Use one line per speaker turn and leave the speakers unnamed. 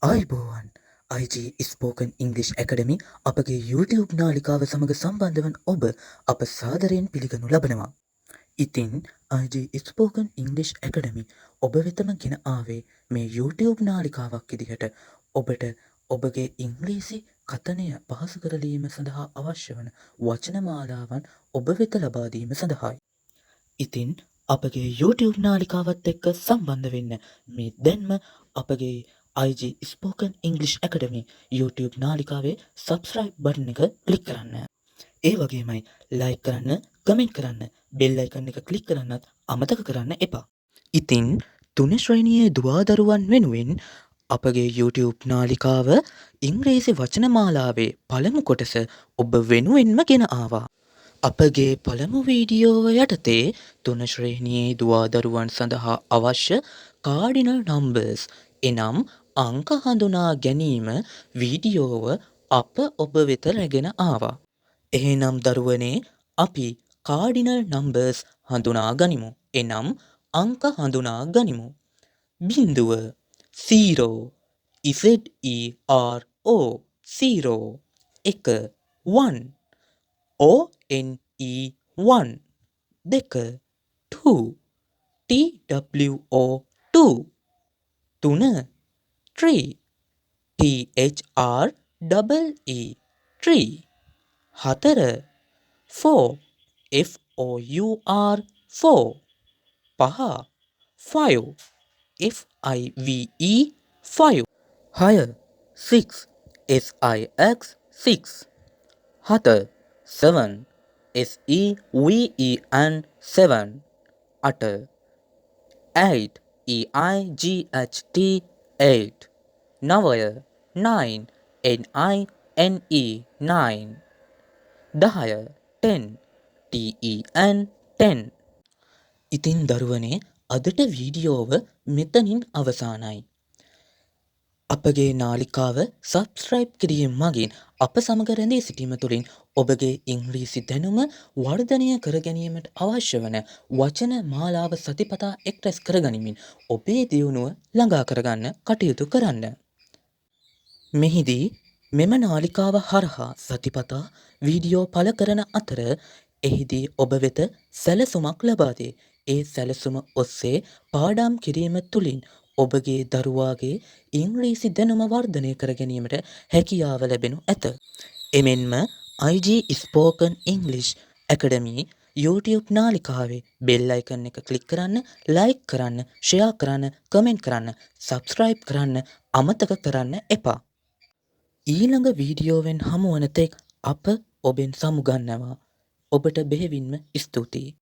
ආයිබෝවන් IG spoken ඉංග්‍රීසි ඇකඩමි අපගේ YouTube නාලිකාව සමඟ සම්බන්ධ වන ඔබ අප සාදරයෙන් පිළිගනු ලබනවා. ඉතින් IG ස්පෝකන් ඉංග්‍රීසි ඇකඩමි ඔබ වෙතම ගෙන ආවේ මේ YouTube නාලිකාවක් විදිහට ඔබට ඔබගේ ඉංග්‍රීසි කථනය පහසු කරලීම සඳහා අවශ්‍ය වන වචනමාලාවන් ඔබ වෙත ලබා දීම සඳහායි. ඉතින් අපගේ YouTube නාලිකාවත් එක්ක සම්බන්ධ වෙන්න මේ දැන්ම අපගේ IG spoken English academy YouTube නාලිකාවේ සබස්ක්‍රයිබ් බටන් එක ක්ලික් කරන්න. ඒ වගේමයි ලයික් කරන්න, කමෙන්ට් කරන්න, බෙල් අයිකන් එක ක්ලික් කරන්නත් අමතක කරන්න එපා. ඉතින් තුන ශ්‍රේණියේ දුවාදරුවන් වෙනුවෙන් අපගේ YouTube නාලිකාව ඉංග්‍රීසි වචනමාලාවේ පළමු කොටස ඔබ වෙනුවෙන්ම ගෙන ආවා. අපගේ පළමු වීඩියෝව යටතේ තුන ශ්‍රේණියේ දුවාදරුවන් සඳහා අවශ්‍ය කාඩිනල් නම්බර්ස් එනම් අංක හඳුනා ගැනීම වීඩියෝව අප ඔබ වෙත රැගෙන ආවා. එහෙනම් දරුවනේ අපි කාඩිනල් නම්බර්ස් හඳුනා ගනිමු. එනම් අංක හඳුනා ගනිමු. බිඳුව 0 ZERO 0 එක 1 ONE 1 දෙක 2 TWO 2 තුන 3 THREE 3 හතර 4 FOUR 4 පහ 5 FIVE 5 හය 6 SIX 6 හත 7 SEVEN 7 අට 8 EIGHT 8 නවය 9 NINE 9 දහය 10 TEN 10. ඉතින් දරුවනේ අදට වීඩියෝව මෙතනින් අවසానයි. අපගේ නාලිකාව සබස්ක්‍රයිබ් කිරීම මගින් අප සමග රැඳී සිටීම තුළින් ඔබගේ ඉංග්‍රීසි දැනුම වර්ධනය කර ගැනීමට අවශ්‍ය වන වචන මාලාව සතිපතා එක් රැස් කරගනිමින් ඔබේ දියුණුව ළඟා කරගන්න කටයුතු කරන්න. මෙහිදී මෙම නාලිකාව හරහා සතිපතා වීඩියෝ පළ කරන අතර එහිදී ඔබ වෙත සැලසුමක් ලබා දේ. ඒ සැලසුම ඔස්සේ පාඩම් කිරීම තුළින් ඔබගේ දරුවාගේ ඉංග්‍රීසි දැනුම වර්ධනය කර ගැනීමට හැකියාව ලැබෙනු ඇත. එමෙන්ම IG spoken English academy YouTube නාලිකාවේ බෙල් අයිකන් එක ක්ලික් කරන්න, ලයික් කරන්න, ෂෙයා කරන්න, කමෙන්ට් කරන්න, සබස්ක්‍රයිබ් කරන්න අමතක කරන්න එපා. ඊළඟ වීඩියෝවෙන් හමුවන තෙක් අප ඔබෙන් සමුගන්නවා. ඔබට බෙහෙවින්ම ස්තුතියි.